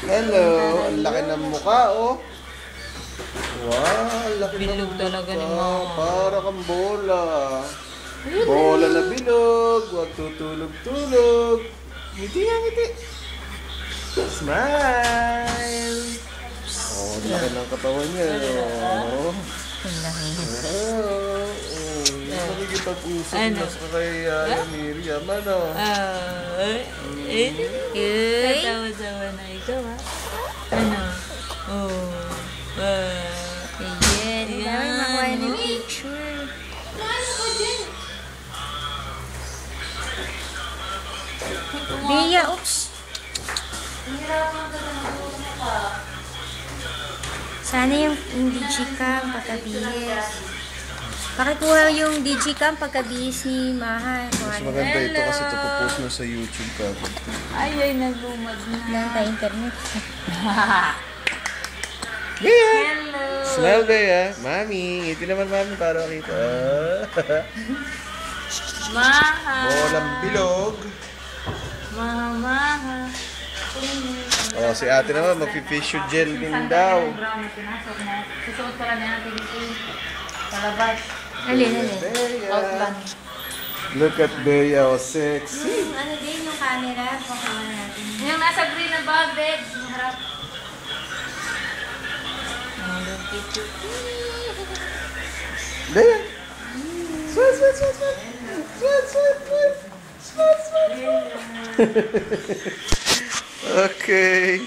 Hello, ang laki ng mukha, oh. Wow, ang laki ng Bilog talaga ni mukha. Mama. Para kang bola. Bola na bilog. Huwag tutulog-tulog. Ngiti nga, ngiti. Smile. Oh, ang laki ng katawan niya. Oh. Oh. Nakikipag-usap Ano? na sa kay Miriam. Ano? Tatawa-tawa na ikaw, ha? Ano? Oh. Ayan. Dami makuha ng picture. Bea, oops. Sana yung digicam pagkabihis. Pakikuha yung digicam pagkabihis ni Mahal. Mas maganda ito kasi ito po-post na sa YouTube ka. Ay, nagumad na. Lang tayo internet. Bea! Hello! Smile, Bea. Mami. Ngiti naman, Mami, para kita. Maha! Bolang bilog. Maha! Oh, si ate naman, mag-fish gel din daw. Susuot ka lang natin ito. Palabas. Alin, alin. Bea. Outland. Look at Bea, oh, sexy. Ano din yung camera? Pakuha natin. Yung nasa green na bag, babe. Yung harap. Bea. Sweat, sweat, sweat, sweat. Sweat, sweat, sweat. Sweat, sweat, sweat. Okay.